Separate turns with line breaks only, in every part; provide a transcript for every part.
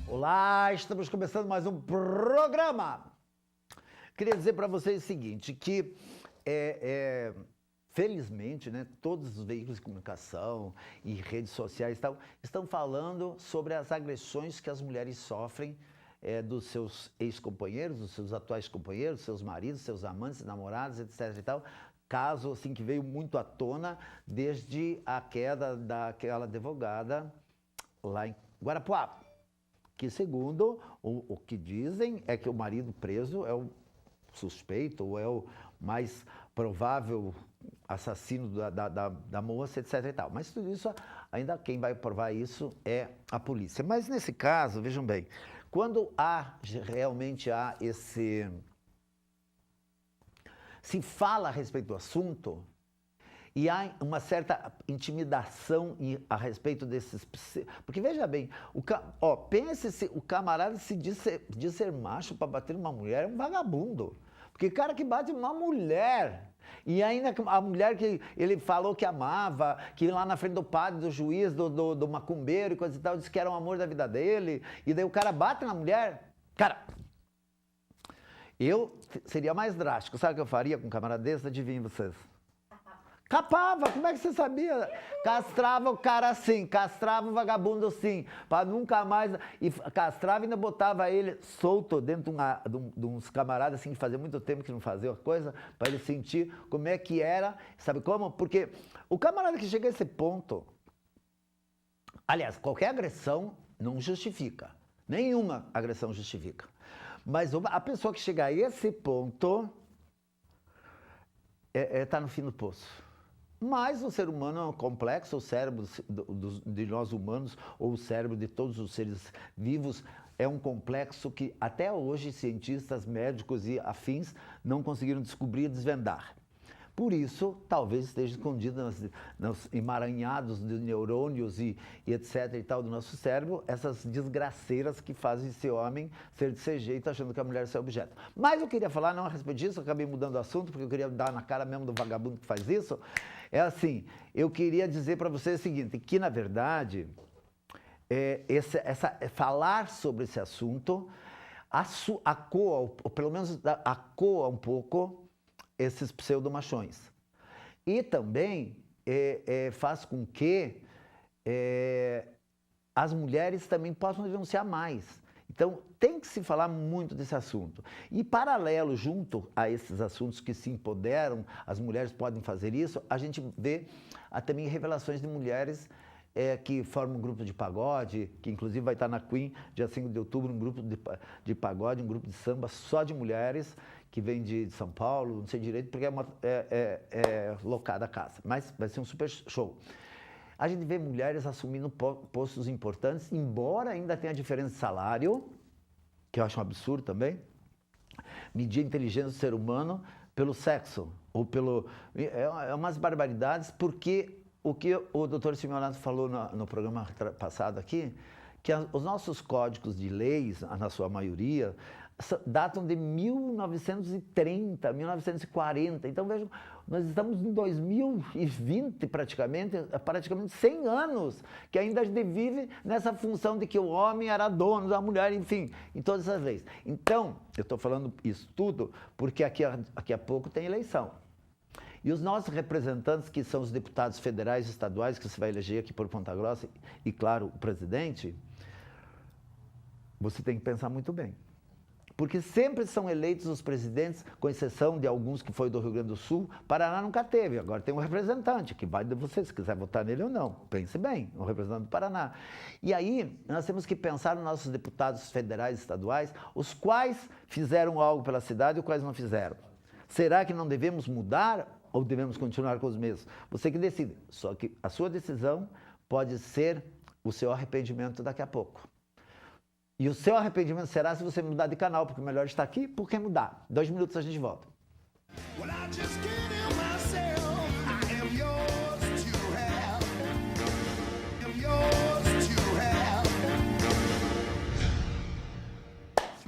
Olá, estamos começando mais um programa. Queria dizer para vocês o seguinte, que felizmente, né, todos os veículos de comunicação e redes sociais estão falando sobre as agressões que as mulheres sofrem dos seus ex-companheiros, dos seus atuais companheiros, seus maridos, seus amantes, namorados, etc. e tal. Caso assim que veio muito à tona desde a queda daquela advogada lá em Guarapuava, que segundo o que dizem é que o marido preso é o suspeito ou é o mais provável assassino da moça, etc. e tal. Mas tudo isso, ainda quem vai provar isso é a polícia. Mas nesse caso, vejam bem, quando realmente há se fala a respeito do assunto e há uma certa intimidação a respeito desses... Porque veja bem, pense se o camarada se diz ser macho para bater numa mulher, é um vagabundo. Porque cara que bate uma mulher, e ainda a mulher que ele falou que amava, que lá na frente do padre, do juiz, do macumbeiro e coisa e tal, disse que era o amor da vida dele, e daí o cara bate na mulher. Cara, eu seria mais drástico. Sabe o que eu faria com um camarada desse? Adivinhem vocês. Capava, como é que você sabia? Castrava o cara assim, castrava o vagabundo assim, para nunca mais... E castrava e ainda botava ele solto dentro de uns camaradas assim, que fazia muito tempo que não fazia uma coisa, para ele sentir como é que era, sabe como? Porque o camarada que chega a esse ponto... Aliás, qualquer agressão não justifica, nenhuma agressão justifica. Mas a pessoa que chega a esse ponto está no fim do poço. Mas o ser humano é um complexo, o cérebro de nós humanos, ou o cérebro de todos os seres vivos, é um complexo que até hoje cientistas, médicos e afins não conseguiram descobrir e desvendar. Por isso, talvez esteja escondido nos emaranhados de neurônios e etc. e tal do nosso cérebro, essas desgraceiras que fazem esse homem ser desse jeito, achando que a mulher é seu objeto. Mas eu queria falar não a respeito disso, eu acabei mudando o assunto, porque eu queria dar na cara mesmo do vagabundo que faz isso. É assim, eu queria dizer para vocês o seguinte, que na verdade, falar sobre esse assunto acoa, ou pelo menos acoa um pouco, esses pseudomachões. E também faz com que as mulheres também possam denunciar mais. Então, tem que se falar muito desse assunto. E, paralelo, junto a esses assuntos que se empoderam, as mulheres podem fazer isso, a gente vê também revelações de mulheres que formam um grupo de pagode, que inclusive vai estar na Queen, dia 5 de outubro, um grupo de pagode, um grupo de samba só de mulheres, que vem de São Paulo, não sei direito, porque é locada a casa. Mas vai ser um super show. A gente vê mulheres assumindo postos importantes, embora ainda tenha diferença de salário, que eu acho um absurdo também. Medir a inteligência do ser humano pelo sexo, ou pelo... É umas barbaridades, porque o que o doutor Simeonato falou no programa passado aqui, que os nossos códigos de leis, na sua maioria, datam de 1930, 1940. Então, vejam, nós estamos em 2020 praticamente 100 anos, que ainda a gente vive nessa função de que o homem era dono da mulher, enfim, em todas essas leis. Então, eu estou falando isso tudo porque aqui a pouco tem eleição. E os nossos representantes, que são os deputados federais e estaduais, que você vai eleger aqui por Ponta Grossa, e claro, o presidente, você tem que pensar muito bem. Porque sempre são eleitos os presidentes, com exceção de alguns que foi do Rio Grande do Sul. Paraná nunca teve, agora tem um representante, que vai de você, se quiser votar nele ou não. Pense bem, um representante do Paraná. E aí, nós temos que pensar nos nossos deputados federais e estaduais, os quais fizeram algo pela cidade e os quais não fizeram. Será que não devemos mudar ou devemos continuar com os mesmos? Você que decide. Só que a sua decisão pode ser o seu arrependimento daqui a pouco. E o seu arrependimento será se você mudar de canal, porque o melhor está aqui, por que mudar? 2 minutos a gente volta.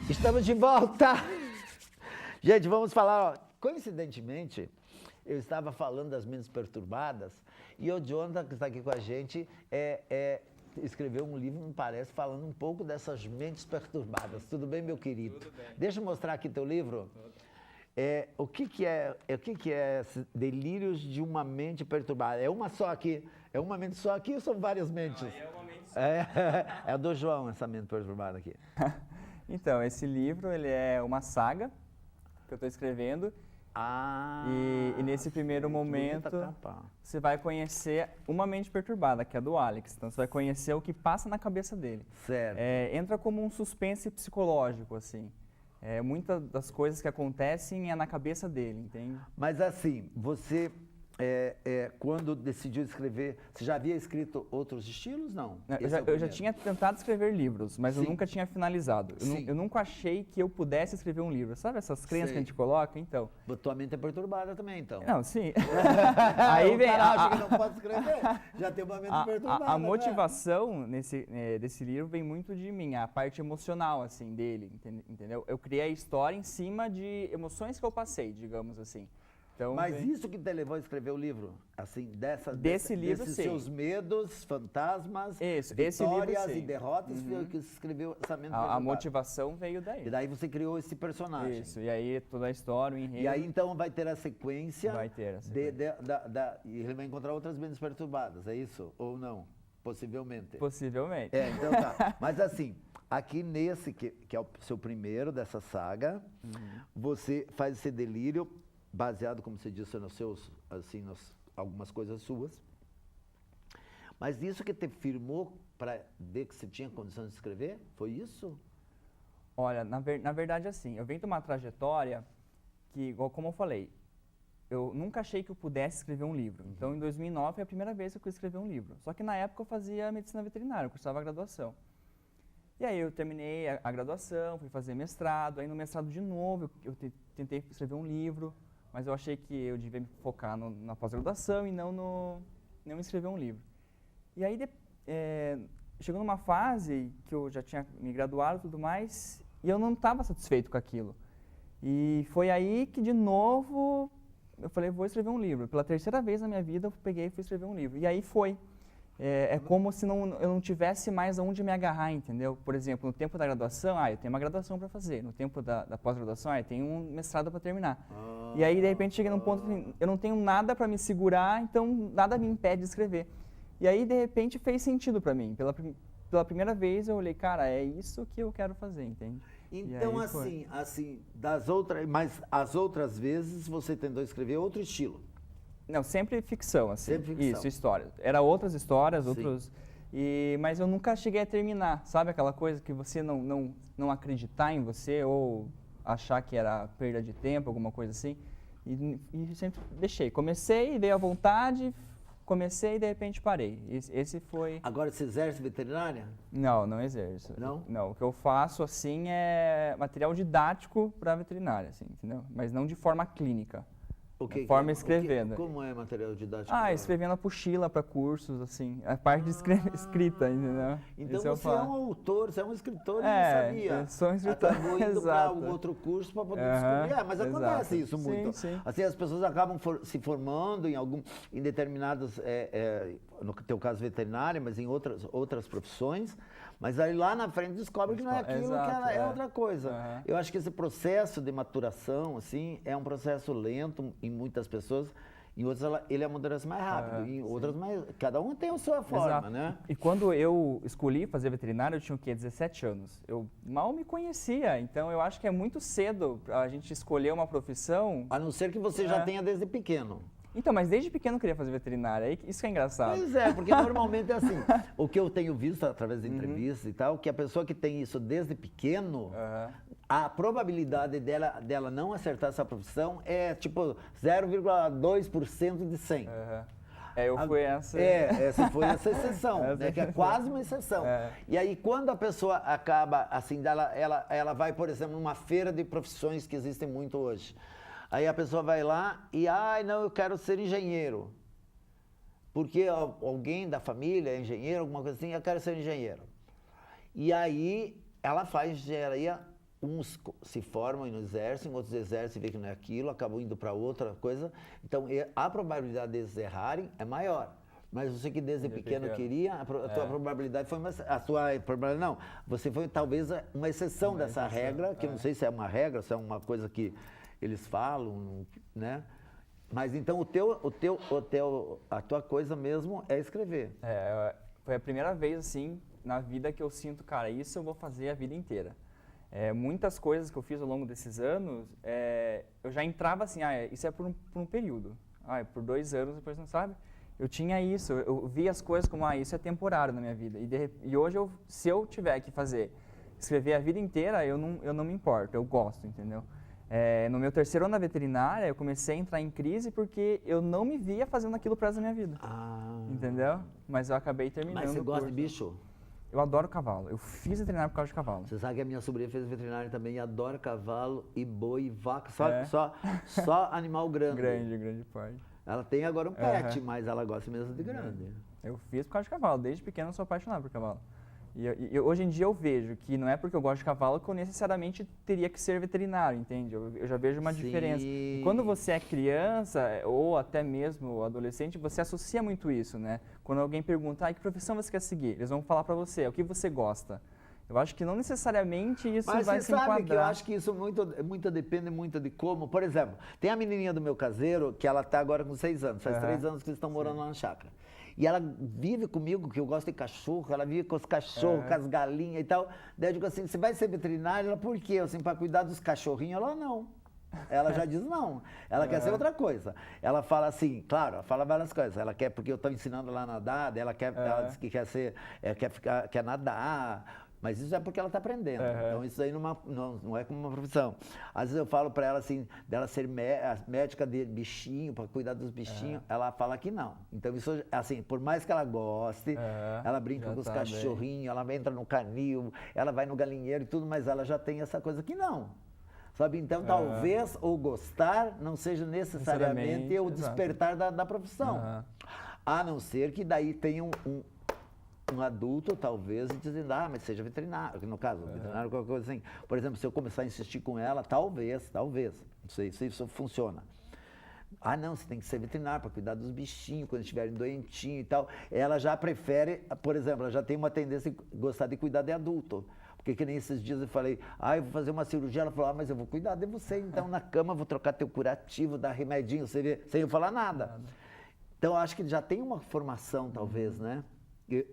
Estamos de volta! Gente, vamos falar, coincidentemente, eu estava falando das mentes perturbadas, e o Jonathan, que está aqui com a gente, escreveu um livro, me parece, falando um pouco dessas mentes perturbadas. Tudo bem, meu querido?
Tudo bem.
Deixa eu mostrar aqui teu livro. O que é esses delírios de uma mente perturbada? É uma só aqui? É uma mente só aqui ou são várias mentes?
Não, aí é uma mente só.
É a do João, essa mente perturbada aqui.
Então, esse livro, ele é uma saga que eu estou escrevendo. E nesse primeiro momento, você vai conhecer uma mente perturbada, que é a do Alex. Então, você vai conhecer o que passa na cabeça dele.
Certo.
Entra como um suspense psicológico, assim. Muitas das coisas que acontecem é na cabeça dele, entende?
Mas assim, você, quando decidiu escrever, você já havia escrito outros estilos, não?
Eu já tinha tentado escrever livros, mas
Sim.
eu nunca tinha finalizado.
Sim.
Eu nunca achei que eu pudesse escrever um livro. Sabe essas crenças que a gente coloca? Então...
Tua mente é perturbada também, então.
Não, sim.
Aí vem acha que não pode escrever, já tem uma mente perturbada.
A motivação desse livro vem muito de mim, a parte emocional, assim, dele, entendeu? Eu criei a história em cima de emoções que eu passei, digamos assim. Então,
mas isso que te levou a escrever o livro? Assim,
desses
sim. Seus medos, fantasmas, vitórias e derrotas, que você escreveu essa mente perturbada.
A motivação veio daí.
E daí você criou esse personagem.
Isso, e aí toda a história, o enredo...
E aí então vai ter a sequência...
Vai ter a sequência.
E ele vai encontrar outras mentes perturbadas, é isso? Ou não? Possivelmente.
Possivelmente.
Então tá. Mas assim, aqui nesse, que é o seu primeiro dessa saga, você faz esse delírio... baseado, como você disse, nos seus, assim, algumas coisas suas. Mas isso que te firmou para ver que você tinha condição de escrever? Foi isso?
Olha, na verdade, assim, eu venho de uma trajetória que, igual como eu falei, eu nunca achei que eu pudesse escrever um livro. Então, em 2009, foi a primeira vez que eu quis escrever um livro. Só que na época eu fazia medicina veterinária, eu cursava a graduação. E aí eu terminei a graduação, fui fazer mestrado, aí no mestrado de novo eu tentei escrever um livro, mas eu achei que eu devia me focar na pós-graduação e não escrever um livro. E aí, chegou numa fase que eu já tinha me graduado e tudo mais, e eu não estava satisfeito com aquilo. E foi aí que, de novo, eu falei, vou escrever um livro. Pela terceira vez na minha vida, eu peguei e fui escrever um livro. E aí foi. É como se eu não tivesse mais aonde me agarrar, entendeu? Por exemplo, no tempo da graduação, eu tenho uma graduação para fazer. No tempo da pós-graduação, eu tenho um mestrado para terminar. E aí, de repente, cheguei num ponto que eu não tenho nada para me segurar, então nada me impede de escrever. E aí, de repente, fez sentido para mim. Pela primeira vez, eu olhei, cara, é isso que eu quero fazer, entende?
Então, mas as outras vezes você tentou escrever outro estilo.
Não, sempre ficção, assim.
Sempre ficção.
Isso, história. Era outras histórias, outros... mas eu nunca cheguei a terminar, sabe aquela coisa que você não acreditar em você ou achar que era perda de tempo, alguma coisa assim? E sempre deixei. Comecei, dei a vontade, comecei e de repente parei. Esse foi...
Agora você exerce veterinária?
Não exerço.
Não?
Não, o que eu faço, assim, é material didático para veterinária, assim, entendeu? Mas não de forma clínica. Forma escrevendo.
Como é material didático?
Escrevendo apostila para cursos, assim. A parte de escrita, entendeu?
Então você é um autor, você é um escritor, eu não sabia.
Eu sou um escritor.
Acabou indo para algum outro curso para poder descobrir. Mas acontece isso muito.
Sim.
Assim, as pessoas acabam se formando em determinadas, no teu caso veterinária, mas em outras profissões, mas aí lá na frente descobre que não é aquilo, que é outra coisa. Eu acho que esse processo de maturação, assim, é um processo lento em muitas pessoas, em outras ele amadurece mais rápido, em outras mais... Cada um tem a sua forma, né?
E quando eu escolhi fazer veterinário, eu tinha o quê? 17 anos. Eu mal me conhecia, então eu acho que é muito cedo a gente escolher uma profissão...
A não ser que você já tenha desde pequeno.
Então, mas desde pequeno eu queria fazer veterinária, isso que é engraçado.
Pois é, porque normalmente é assim, o que eu tenho visto através de entrevistas e tal, que a pessoa que tem isso desde pequeno, a probabilidade dela não acertar essa profissão é tipo 0,2% de 100. Essa foi essa exceção, né, que é quase uma exceção. E aí quando a pessoa acaba, assim, ela vai, por exemplo, numa feira de profissões que existem muito hoje, aí a pessoa vai lá e, não, eu quero ser engenheiro. Porque alguém da família é engenheiro, alguma coisa assim, eu quero ser engenheiro. E aí ela faz engenharia, uns se formam e não exercem, outros exercem e vê que não é aquilo, acabam indo para outra coisa. Então a probabilidade deles errarem é maior. Mas você que desde
Desde
pequeno
pequeno.
queria, a tua probabilidade foi a tua probabilidade não, você foi talvez uma exceção
Uma
dessa
exceção,
regra, que eu não sei se é uma regra, se é uma coisa que eles falam, né? Mas então a tua coisa mesmo é escrever.
Foi a primeira vez, assim, na vida que eu sinto, cara, isso eu vou fazer a vida inteira. Muitas coisas que eu fiz ao longo desses anos, eu já entrava assim, isso é por um período. Por 2 anos, depois não sabe. Eu tinha isso, eu via as coisas como, isso é temporário na minha vida. E hoje, se eu tiver que escrever a vida inteira, eu não me importo, eu gosto, entendeu? No meu 3º ano na veterinária, eu comecei a entrar em crise porque eu não me via fazendo aquilo pro resto da minha vida. Entendeu? Mas eu acabei terminando.
Mas você
o
gosta de
curso.
bicho?
Eu adoro cavalo. Eu fiz veterinário por causa de cavalo.
Você sabe que a minha sobrinha fez veterinário também e adora cavalo e boi e vaca, só animal grande.
Grande porte.
Ela tem agora um pet, mas ela gosta mesmo de grande.
Eu fiz por causa de cavalo. Desde pequeno eu sou apaixonado por cavalo. E hoje em dia eu vejo que não é porque eu gosto de cavalo que eu necessariamente teria que ser veterinário, entende? Eu já vejo uma diferença. E quando você é criança, ou até mesmo adolescente, você associa muito isso, né? Quando alguém pergunta, que profissão você quer seguir? Eles vão falar pra você, o que você gosta? Eu acho que não necessariamente isso vai se enquadrar. Mas você sabe
que eu acho que isso depende muito de como. Por exemplo, tem a menininha do meu caseiro, que ela tá agora com 6 anos, faz 3 anos que eles estão morando lá na chácara. E ela vive comigo, que eu gosto de cachorro, ela vive com os cachorros, com as galinhas e tal. Daí eu digo assim, você vai ser veterinária? Ela, por quê? Eu, assim, para cuidar dos cachorrinhos? Ela, não. Ela já diz não. Ela quer ser outra coisa. Ela fala assim, claro, ela fala várias coisas. Ela quer, porque eu estou ensinando ela a nadar, daí ela diz que quer nadar. Mas isso é porque ela está aprendendo. Então isso aí não é como uma profissão. Às vezes eu falo para ela assim, dela ser médica de bichinho, para cuidar dos bichinhos, ela fala que não. Então isso, assim, por mais que ela goste, ela brinca com os cachorrinhos, ela entra no canil, ela vai no galinheiro e tudo, mas ela já tem essa coisa que não. Sabe? Então talvez o gostar não seja necessariamente o despertar da profissão. A não ser que daí tenha um adulto, talvez, dizendo, mas seja veterinário, no caso, veterinário, qualquer coisa assim. Por exemplo, se eu começar a insistir com ela, talvez, não sei se isso funciona. Não, você tem que ser veterinário para cuidar dos bichinhos, quando estiverem doentinhos e tal. Ela já prefere, por exemplo, ela já tem uma tendência a gostar de cuidar de adulto. Porque que nem esses dias eu falei, eu vou fazer uma cirurgia, ela falou, mas eu vou cuidar de você, então na cama, vou trocar teu curativo, dar remedinho, você vê, sem eu falar nada. Então, eu acho que já tem uma formação, talvez, né? E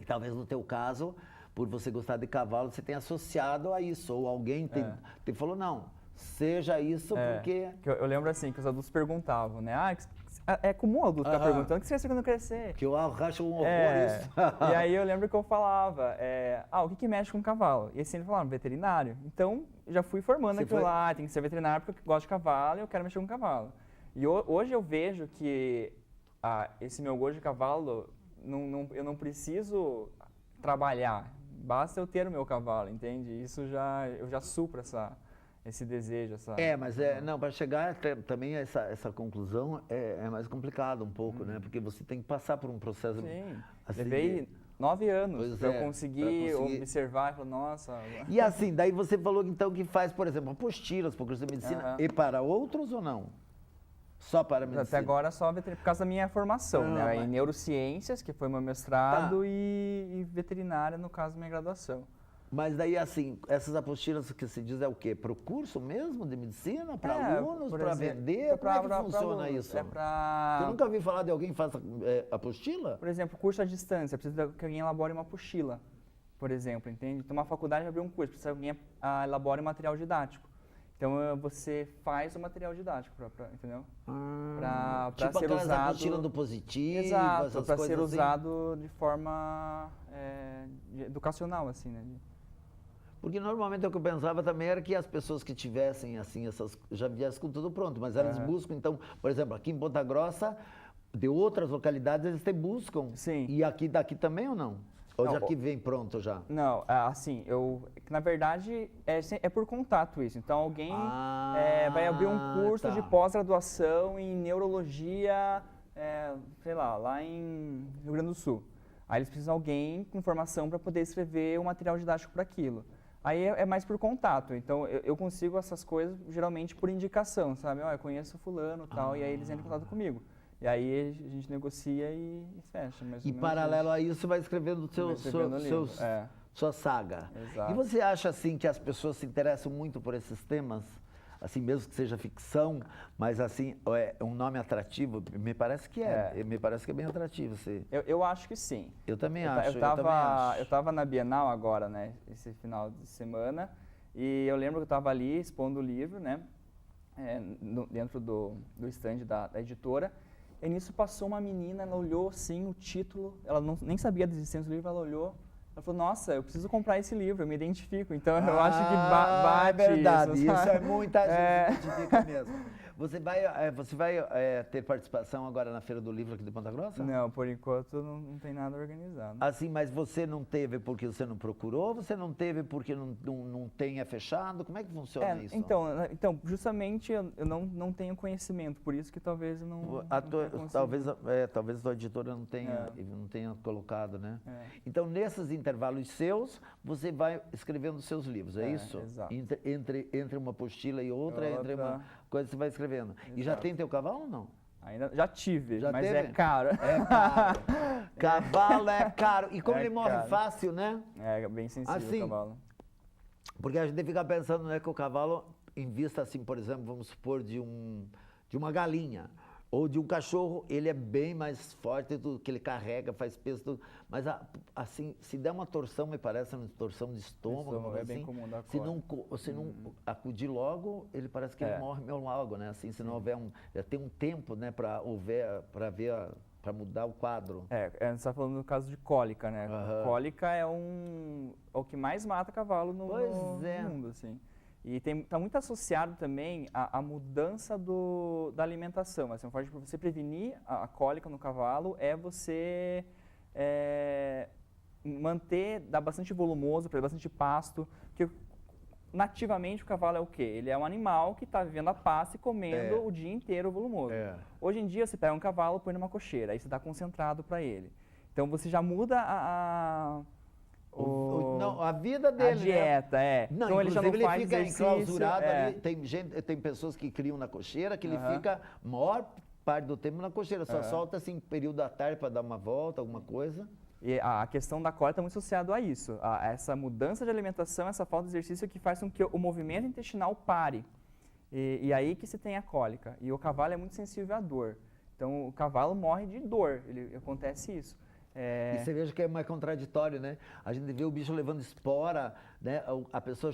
talvez no teu caso, por você gostar de cavalo, você tenha associado a isso. Ou alguém te falou, não, seja isso porque...
Eu lembro assim, que os adultos perguntavam, né? É comum o adulto ficar perguntando, o que você quer ser quando crescer?
Que eu acho um horror isso.
E aí eu lembro que eu falava, o que mexe com cavalo? E assim, eles falaram, veterinário. Então, já fui formando aquilo lá, tem que ser veterinário porque eu gosto de cavalo e eu quero mexer com cavalo. E hoje eu vejo que esse meu gosto de cavalo... eu não preciso trabalhar, basta eu ter o meu cavalo, entende? Eu já supro esse desejo,
para chegar também a essa conclusão é mais complicado um pouco, né? Porque você tem que passar por um processo...
Sim, levei 9 anos para eu conseguir observar e falar, nossa...
E assim, daí você falou então que faz, por exemplo, apostilas para o curso de medicina e para outros ou não? Só para medicina?
Até agora só por causa da minha formação, né? Em neurociências, que foi meu mestrado, e veterinária, no caso, minha graduação.
Mas daí, assim, essas apostilas que se diz é o quê? Para o curso mesmo de medicina? Para alunos? Para vender? Como é que funciona isso? Eu nunca ouvi falar de alguém que faça apostila?
Por exemplo, curso à distância, precisa que alguém elabore uma apostila, por exemplo, entende? Então, uma faculdade vai abrir um curso, precisa que alguém elabore material didático. Então, você faz o material didático, entendeu? Para
tipo
ser usado...
apostila do positivo,
exato, para ser usado de forma educacional, assim, né?
Porque normalmente o que eu pensava também era que as pessoas que tivessem, assim, já viessem com tudo pronto, mas elas buscam, então, por exemplo, aqui em Ponta Grossa, de outras localidades, eles buscam.
Sim.
E daqui também ou não? Ou já que vem pronto já?
Não, assim, na verdade, é por contato isso. Então, alguém vai abrir um curso de pós-graduação em neurologia, sei lá em Rio Grande do Sul. Aí eles precisam de alguém com formação para poder escrever um material didático para aquilo. Aí é mais por contato. Então, eu consigo essas coisas geralmente por indicação, sabe? Eu conheço fulano e tal, e aí eles entram em contato comigo. E aí a gente negocia e fecha. Mais ou
E
menos
paralelo
isso.
a isso, vai escrevendo
Vai escrevendo livro,
sua saga.
Exato.
E você acha, assim, que as pessoas se interessam muito por esses temas? Assim, mesmo que seja ficção, mas, assim, é um nome atrativo? Me parece que me parece que é bem atrativo.
Eu acho que sim.
Eu também
Eu
acho.
tava na Bienal agora, né, esse final de semana, e eu lembro que eu estava ali expondo o livro, né, dentro do stand da editora, e nisso passou uma menina, ela olhou assim o título, ela nem sabia da existência do livro, ela olhou, ela falou, nossa, eu preciso comprar esse livro, eu me identifico. Então eu acho que bate
é verdade,
isso,
isso é muita gente se identifica mesmo. Você vai ter participação agora na Feira do Livro aqui de Ponta Grossa?
Não, por enquanto não tem nada organizado.
Assim, mas você não teve porque você não procurou? Você não teve porque não tenha fechado? Como é que funciona isso?
Então, justamente eu não tenho conhecimento, por isso que talvez eu não
talvez a tua editora não tenha colocado, né? Então, nesses intervalos seus, você vai escrevendo seus livros, é isso?
Exato.
Entre uma apostila e outra, entre uma coisa você vai escrevendo. Exato. E já tem teu cavalo ou não?
Ainda já tive, mas
teve?
é caro.
É caro. Cavalo é caro. E como ele morre
caro.
fácil, né?
É bem sensível
assim,
o cavalo.
Porque a gente fica pensando, né, que o cavalo, em vista, assim, por exemplo, vamos supor, de uma galinha ou de um cachorro, ele é bem mais forte do que ele carrega, faz peso, tudo. Mas, assim, se der uma torção, me parece, uma torção de estômago,
é bem comum da
se não acudir logo, ele parece que ele morre meio logo, né? Assim, se não houver tem um tempo, né, para mudar o quadro.
Você está falando no caso de cólica, né? Cólica é o que mais mata cavalo no mundo, assim. E está muito associado também à mudança da alimentação. Assim, para você prevenir a cólica no cavalo é você dar bastante volumoso, dar bastante pasto. Porque nativamente o cavalo é o quê? Ele é um animal que está vivendo a pasto e comendo o dia inteiro volumoso. Hoje em dia você pega um cavalo, põe numa cocheira, aí você dá concentrado para ele. Então você já muda
a vida dele,
a dieta,
Não,
então ele já não faz
fica
exercício,
enclausurado ali. Tem pessoas que criam na cocheira, que ele fica maior parte do tempo na cocheira, só solta assim período da tarde para dar uma volta, alguma coisa.
E a questão da cólica está muito associada a isso, a essa mudança de alimentação, essa falta de exercício que faz com que o movimento intestinal pare. E aí que se tem a cólica. E o cavalo é muito sensível à dor. Então o cavalo morre de dor, acontece isso.
E você veja que é mais contraditório, né? A gente vê o bicho levando espora, né? A pessoa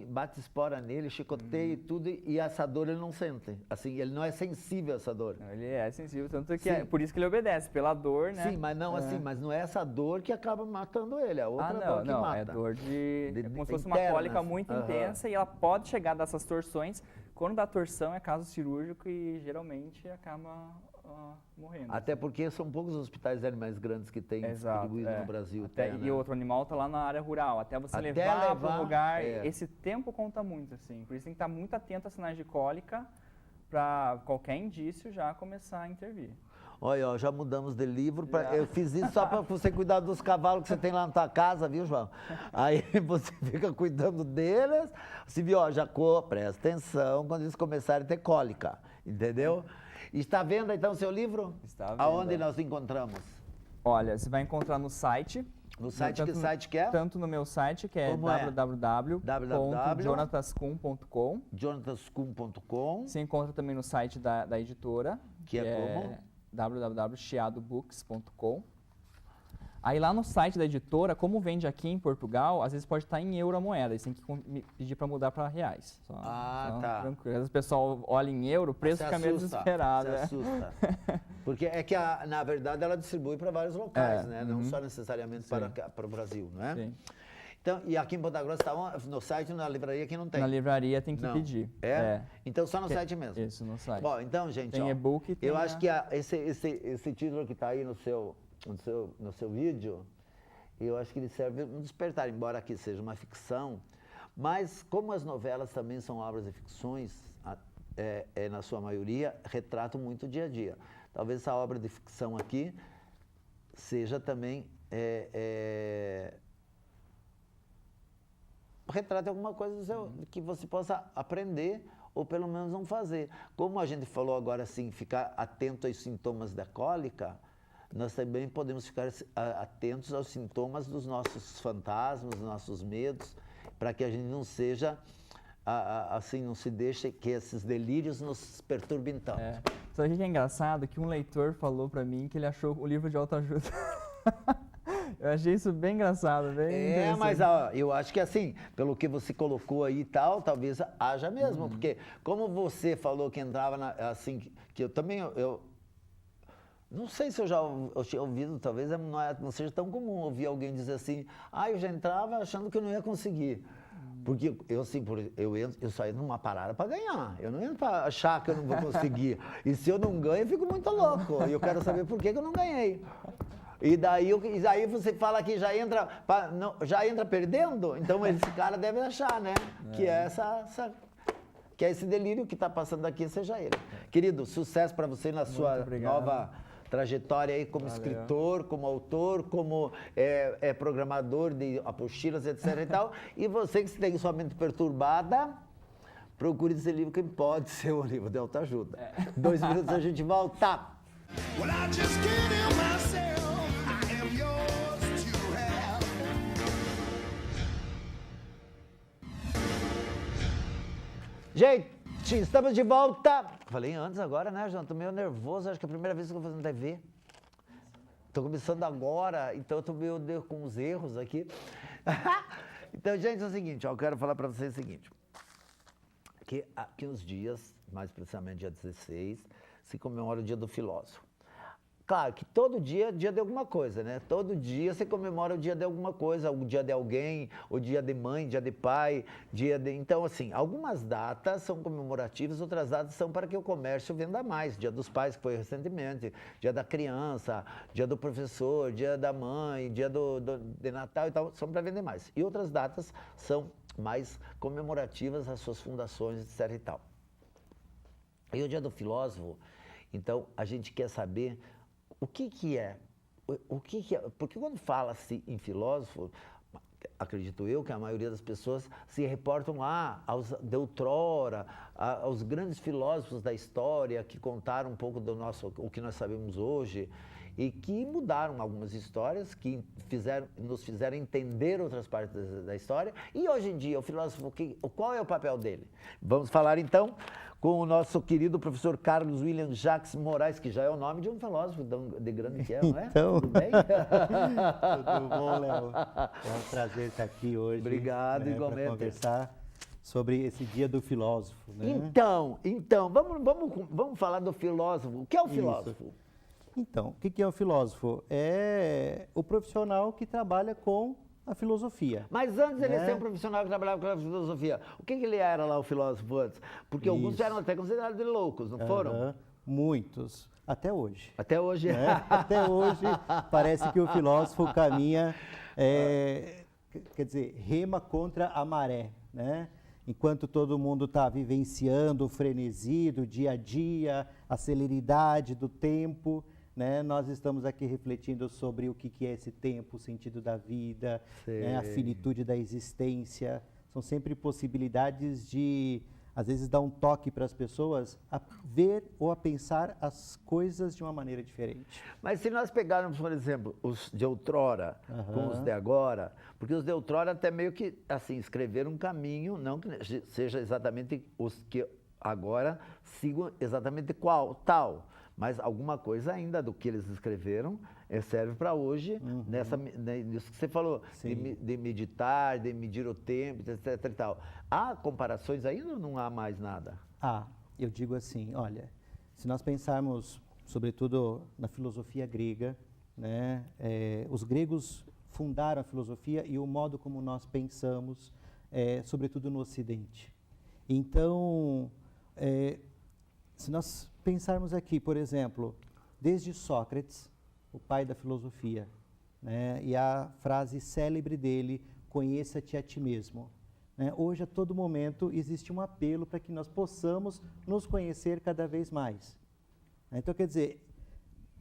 bate espora nele, chicoteia e tudo, e essa dor ele não sente. Assim, ele não é sensível a essa dor.
Ele é sensível, tanto que por isso que ele obedece, pela dor, né?
Sim, mas não assim, mas não é essa dor que acaba matando ele, é outra dor que mata.
É dor é como se fosse uma cólica muito intensa e ela pode chegar dessas torções. Quando dá torção é caso cirúrgico e geralmente acaba morrendo.
Até porque são poucos hospitais de animais grandes que tem distribuído no Brasil.
E outro animal está lá na área rural. Até você levar para o lugar, esse tempo conta muito, assim. Por isso tem que estar muito atento a sinais de cólica para qualquer indício já começar a intervir.
Olha, já mudamos de livro. Eu fiz isso só para você cuidar dos cavalos que você tem lá na tua casa, viu, João? Aí você fica cuidando deles. Você viu, presta atenção quando eles começarem a ter cólica, entendeu? Está vendo então o seu livro?
Está vendo.
Aonde nós encontramos?
Olha, você vai encontrar no site.
No site, que site que é?
Tanto no meu site, que é www.jonataskuhn.com.
jonataskuhn.com.
Você encontra também no site da editora.
Que é como?
www.chiadobooks.com. Aí lá no site da editora, como vende aqui em Portugal, às vezes pode estar em euro a moeda, você tem que pedir para mudar para reais.
Tá.
Tranquilo. Às vezes o pessoal olha em euro, o preço fica meio desesperado.
Se assusta. Porque é que, na verdade, ela distribui para vários locais, né? Não só necessariamente para o Brasil, não é?
Sim.
Então, e aqui em Ponta Grossa está no site, na livraria que não tem?
Na livraria tem que pedir.
Então só no site mesmo?
Isso, no site.
Bom, então, gente,
tem e-book.
Eu acho que esse título que está aí no seu vídeo, eu acho que ele serve um despertar, embora aqui seja uma ficção, mas como as novelas também são obras de ficções, na sua maioria, retratam muito o dia a dia. Talvez essa obra de ficção aqui seja também retrate alguma coisa que você possa aprender ou pelo menos não fazer. Como a gente falou agora, assim, ficar atento aos sintomas da cólica, nós também podemos ficar atentos aos sintomas dos nossos fantasmas, dos nossos medos, para que a gente não seja, assim, não se deixe que esses delírios nos perturbem tanto.
Só que é engraçado que um leitor falou para mim que ele achou o livro de autoajuda. Eu achei isso bem engraçado, bem interessante.
Mas eu acho que assim, pelo que você colocou aí e tal, talvez haja mesmo, porque como você falou que entrava assim, que eu também, eu não sei se eu tinha ouvido, talvez não seja tão comum ouvir alguém dizer assim, eu já entrava achando que eu não ia conseguir. Porque eu só entro numa parada para ganhar. Eu não entro para achar que eu não vou conseguir. E se eu não ganho, eu fico muito louco. E eu quero saber por que eu não ganhei. E daí você fala que já entra perdendo, então esse cara deve achar, né? Que é que é esse delírio que está passando aqui, seja ele. Querido, sucesso para você na sua nova trajetória aí como escritor, como autor, como programador de apostilas, etc. e tal. E você que tem sua mente perturbada, procure esse livro que pode ser um livro de autoajuda. 2 minutos a gente volta. Well, I just can't help myself. I am yours to have. Gente, estamos de volta. Falei antes agora, né, João? Tô meio nervoso, acho que é a primeira vez que eu vou fazendo TV. Tô começando agora, então eu tô meio com os erros aqui. Então, gente, é o seguinte, eu quero falar para vocês o seguinte. Que aqui uns dias, mais precisamente dia 16, se comemora o Dia do Filósofo. Claro que todo dia é dia de alguma coisa, né? Todo dia você comemora o dia de alguma coisa, o dia de alguém, o dia de mãe, dia de pai, Então, assim, algumas datas são comemorativas, outras datas são para que o comércio venda mais. Dia dos pais, que foi recentemente, dia da criança, dia do professor, dia da mãe, dia de Natal e tal, são para vender mais. E outras datas são mais comemorativas às suas fundações, etc e tal. E o Dia do Filósofo, então, a gente quer saber o que é. Porque quando fala-se em filósofo, acredito eu que a maioria das pessoas se reportam de outrora, aos grandes filósofos da história que contaram um pouco o que nós sabemos hoje e que mudaram algumas histórias, que nos fizeram entender outras partes da história. E hoje em dia, o filósofo, qual é o papel dele? Vamos falar então com o nosso querido professor Carlos William Jacques Moraes, que já é o nome de um filósofo de grande que é, não é?
Então,
tudo bem?
Tudo bom, Léo? É um prazer estar aqui hoje.
Obrigado, igualmente.
Para conversar sobre esse Dia do Filósofo, né?
Então, vamos falar do filósofo. O que é o filósofo?
Isso. Então, o que é o filósofo? É o profissional que trabalha com a filosofia.
Mas antes ele ser um profissional que trabalhava com a filosofia, o que ele era lá, o filósofo, antes? Porque alguns eram até considerados de loucos, não foram?
Muitos. Até hoje.
Até hoje.
Né? Até hoje parece que o filósofo caminha, quer dizer, rema contra a maré, né? Enquanto todo mundo está vivenciando o frenesi do dia a dia, a celeridade do tempo, né? Nós estamos aqui refletindo sobre o que é esse tempo, o sentido da vida, né? A finitude da existência. São sempre possibilidades de, às vezes, dar um toque para as pessoas a ver ou a pensar as coisas de uma maneira diferente.
Mas se nós pegarmos, por exemplo, os de outrora com os de agora, porque os de outrora até meio que, assim, escreveram um caminho, não que seja exatamente os que agora sigam exatamente tal, mas alguma coisa ainda do que eles escreveram serve para hoje, nisso que você falou, de meditar, de medir o tempo, etc. e tal. Há comparações ainda ou não há mais nada?
Eu digo assim, olha, se nós pensarmos, sobretudo na filosofia grega, né, os gregos fundaram a filosofia e o modo como nós pensamos, sobretudo no Ocidente. Então, se nós pensarmos aqui, por exemplo, desde Sócrates, o pai da filosofia, né, e a frase célebre dele, conheça-te a ti mesmo. Né? Hoje, a todo momento, existe um apelo para que nós possamos nos conhecer cada vez mais. Então, quer dizer,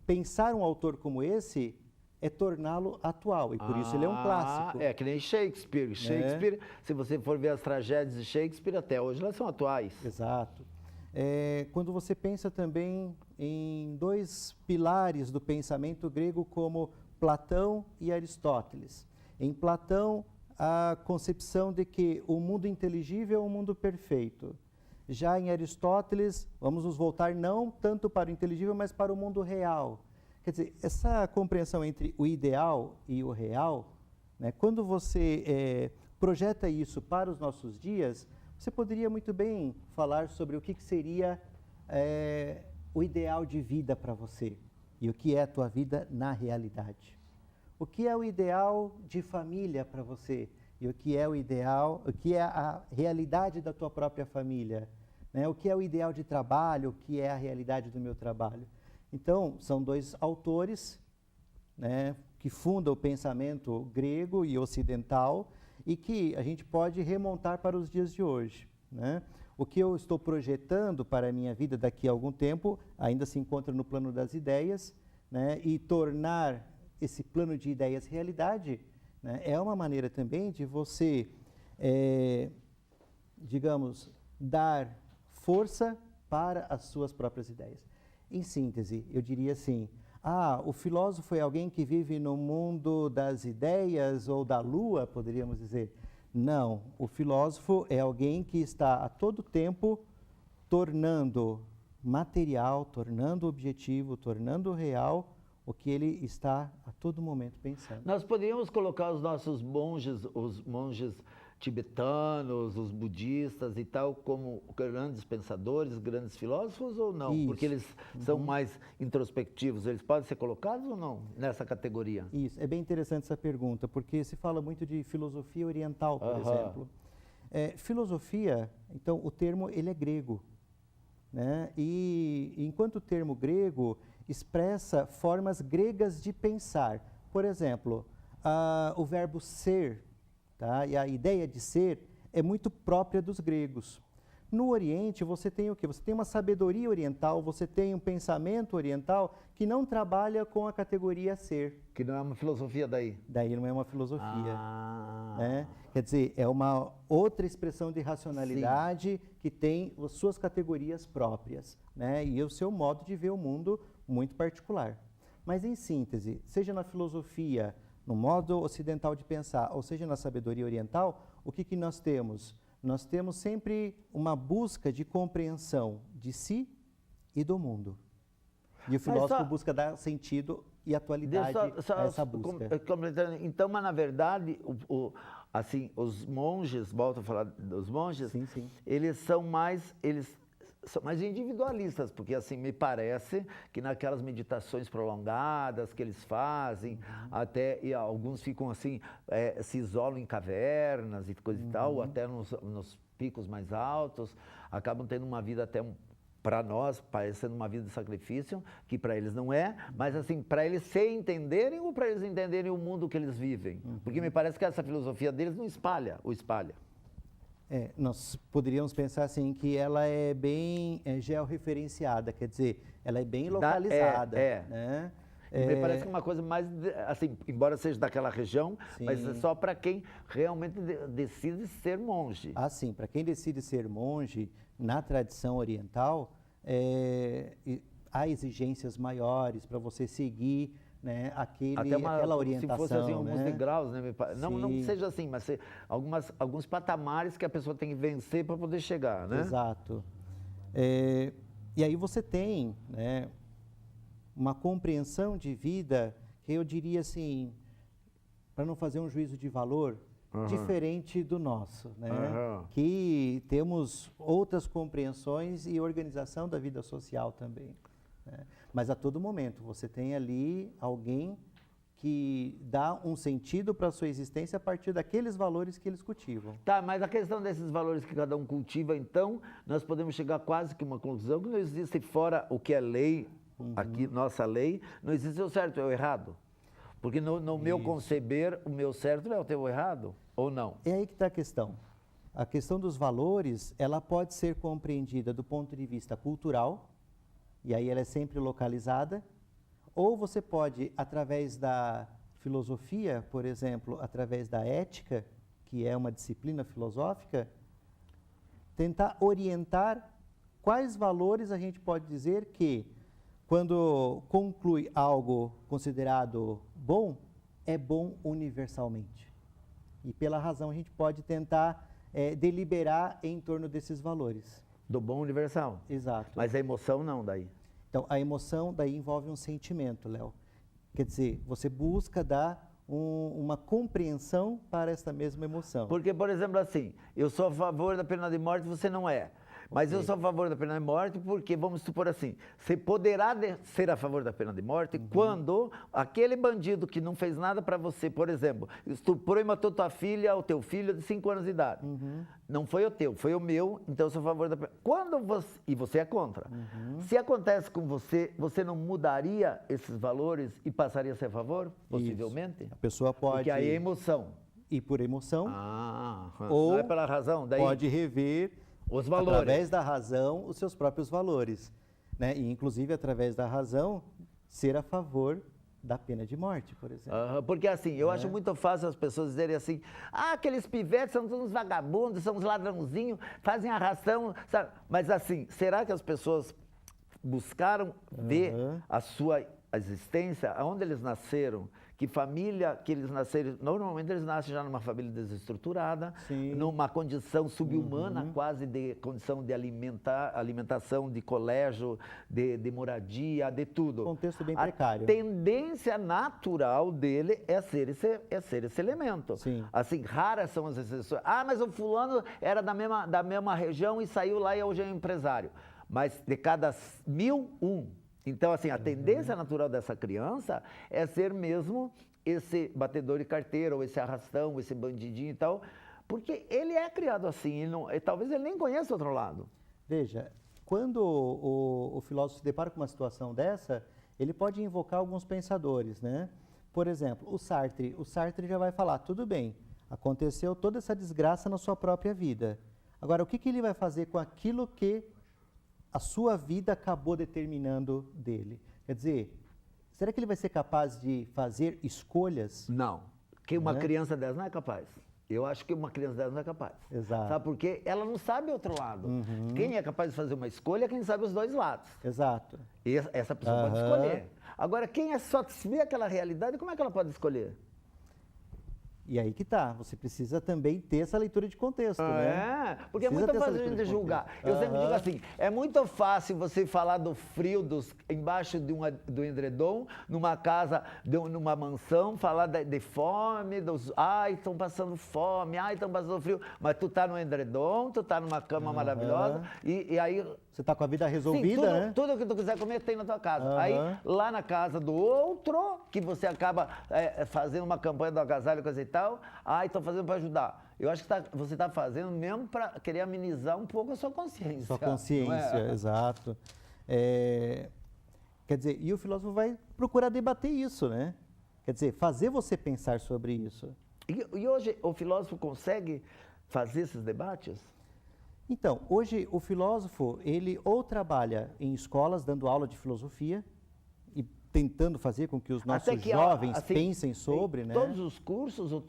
pensar um autor como esse é torná-lo atual, e por isso ele é um clássico.
É que nem Shakespeare. Shakespeare, se você for ver as tragédias de Shakespeare, até hoje elas são atuais.
Exato. Quando você pensa também em dois pilares do pensamento grego como Platão e Aristóteles. Em Platão, a concepção de que o mundo inteligível é um mundo perfeito. Já em Aristóteles, vamos nos voltar não tanto para o inteligível, mas para o mundo real. Quer dizer, essa compreensão entre o ideal e o real, né, quando você projeta isso para os nossos dias, você poderia muito bem falar sobre o que seria o ideal de vida para você e o que é a tua vida na realidade. O que é o ideal de família para você e o que é o ideal, o que é a realidade da tua própria família, né? O que é o ideal de trabalho, o que é a realidade do meu trabalho. Então, são dois autores, né, que fundam o pensamento grego e ocidental e que a gente pode remontar para os dias de hoje, né? O que eu estou projetando para a minha vida daqui a algum tempo ainda se encontra no plano das ideias, né? E tornar esse plano de ideias realidade, né, é uma maneira também de você, digamos, dar força para as suas próprias ideias. Em síntese, eu diria assim, o filósofo é alguém que vive no mundo das ideias ou da lua, poderíamos dizer. Não, o filósofo é alguém que está a todo tempo tornando material, tornando objetivo, tornando real o que ele está a todo momento pensando.
Nós poderíamos colocar os nossos monges, os monges tibetanos, os budistas e tal, como grandes pensadores, grandes filósofos ou não?
Isso.
Porque eles são mais introspectivos, eles podem ser colocados ou não nessa categoria?
Isso, é bem interessante essa pergunta, porque se fala muito de filosofia oriental, por exemplo. Filosofia, então, o termo ele é grego, né? E enquanto o termo grego expressa formas gregas de pensar. Por exemplo, o verbo ser, tá? E a ideia de ser é muito própria dos gregos. No Oriente, você tem o quê? Você tem uma sabedoria oriental, você tem um pensamento oriental que não trabalha com a categoria ser.
Que não é uma filosofia daí?
Daí não é uma filosofia. Né? Quer dizer, é uma outra expressão de racionalidade. Sim. Que tem as suas categorias próprias, né? E o seu modo de ver o mundo muito particular. Mas, em síntese, seja na filosofia, no modo ocidental de pensar, ou seja na sabedoria oriental, o que nós temos? Nós temos sempre uma busca de compreensão de si e do mundo. E o filósofo busca dar sentido e atualidade a essa busca.
Então, mas na verdade, assim, os monges, volto a falar dos monges,
sim, sim.
Eles são mais individualistas, porque assim me parece que naquelas meditações prolongadas que eles fazem, e alguns ficam assim, se isolam em cavernas e coisa e tal, ou até nos picos mais altos, acabam tendo uma vida até para nós, parecendo uma vida de sacrifício, que para eles não é, mas assim, para eles se entenderem ou para eles entenderem o mundo que eles vivem? Porque me parece que essa filosofia deles não espalha.
Nós poderíamos pensar assim que ela é bem georreferenciada, quer dizer, ela é bem localizada. Né?
Me parece que é uma coisa mais, assim, embora seja daquela região, sim, mas é só para quem realmente decide ser monge.
Sim, para quem decide ser monge, na tradição oriental, há exigências maiores para você seguir, né, aquela orientação.
Se fosse assim, alguns
né?
degraus, né? Não seja assim, mas alguns patamares que a pessoa tem que vencer para poder chegar, né?
Exato. E aí você tem, né, uma compreensão de vida que eu diria assim, para não fazer um juízo de valor, diferente do nosso, né? Que temos outras compreensões e organização da vida social também. Né? Mas a todo momento você tem ali alguém que dá um sentido para a sua existência a partir daqueles valores que eles cultivam.
Tá, mas a questão desses valores que cada um cultiva, então, nós podemos chegar quase que a uma conclusão que não existe fora o que é lei, aqui, nossa lei, não existe o certo e o errado. Porque no meu conceber, o meu certo não é o teu errado, ou não?
É aí que está a questão. A questão dos valores, ela pode ser compreendida do ponto de vista cultural, e aí ela é sempre localizada, Ou você pode, através da filosofia, por exemplo, através da ética, que é uma disciplina filosófica, tentar orientar quais valores a gente pode dizer que, quando conclui algo considerado bom, é bom universalmente. E pela razão a gente pode tentar deliberar em torno desses valores.
Do bom universal.
Exato.
Mas a emoção não, daí.
Então, a emoção daí envolve um sentimento, Léo. Quer dizer, você busca dar uma compreensão para essa mesma emoção.
Porque, por exemplo, assim, eu sou a favor da pena de morte, você não é. Mas eu sou a favor da pena de morte porque, vamos supor assim, você poderá ser a favor da pena de morte quando aquele bandido que não fez nada para você, por exemplo, estuprou e matou tua filha ou teu filho de 5 anos de idade. Não foi o teu, foi o meu, então eu sou a favor da pena. Quando você, e você é contra. Se acontece com você, você não mudaria esses valores e passaria a ser a favor, possivelmente?
Isso. A pessoa pode...
Porque aí é emoção.
E por emoção,
Ou não é pela razão, daí
pode rever
os valores.
através da razão os seus próprios valores, né? E inclusive através da razão ser a favor da pena de morte, por exemplo.
Porque assim, eu acho muito fácil as pessoas dizerem assim, aqueles pivetes são todos vagabundos, são uns ladrãozinhos, fazem arrastão, sabe? Mas assim, será que as pessoas buscaram ver a sua existência, aonde eles nasceram, que família que eles nasceram, normalmente eles nascem já numa família desestruturada, numa condição subhumana, quase de condição de alimentação, de colégio, de moradia, de tudo.
Contexto bem precário.
A tendência natural dele é ser esse elemento.
Sim.
Assim, raras são as exceções. Mas o fulano era da mesma região e saiu lá e hoje é empresário. Mas de cada 1000, um. Então, assim, a tendência natural dessa criança é ser mesmo esse batedor de carteira, ou esse arrastão, esse bandidinho e tal, porque ele é criado assim, talvez ele nem conheça o outro lado.
Veja, quando o filósofo se depara com uma situação dessa, ele pode invocar alguns pensadores, né? Por exemplo, o Sartre já vai falar, tudo bem, aconteceu toda essa desgraça na sua própria vida. Agora, o que ele vai fazer com aquilo que a sua vida acabou determinando dele? Quer dizer, será que ele vai ser capaz de fazer escolhas?
Não. Que uma criança dessa não é capaz. Eu acho que uma criança dessa não é capaz.
Exato.
Sabe por quê? Ela não sabe o outro lado. Quem é capaz de fazer uma escolha é quem sabe os dois lados.
Exato.
E essa pessoa pode escolher. Agora, quem só vê aquela realidade, como é que ela pode escolher?
E aí que tá, você precisa também ter essa leitura de contexto, né?
Porque é muito fácil a gente julgar. Eu sempre digo assim, é muito fácil você falar do frio embaixo do edredom, numa casa, numa mansão, falar de fome, estão passando fome, estão passando frio, mas tu tá no edredom, tu tá numa cama maravilhosa, e aí...
Você tá com a vida resolvida,
sim,
né?
Tudo que tu quiser comer tem na tua casa. Aí, lá na casa do outro, que você acaba fazendo uma campanha do agasalho, coisa e tal, estou fazendo para ajudar. Eu acho que você está fazendo mesmo para querer amenizar um pouco a sua consciência.
Sua consciência, exato. Quer dizer, e o filósofo vai procurar debater isso, né? Quer dizer, fazer você pensar sobre isso.
E hoje o filósofo consegue fazer esses debates?
Então, hoje o filósofo, ele ou trabalha em escolas dando aula de filosofia e tentando fazer com que os nossos jovens assim, pensem sobre, né?
Todos os cursos, ou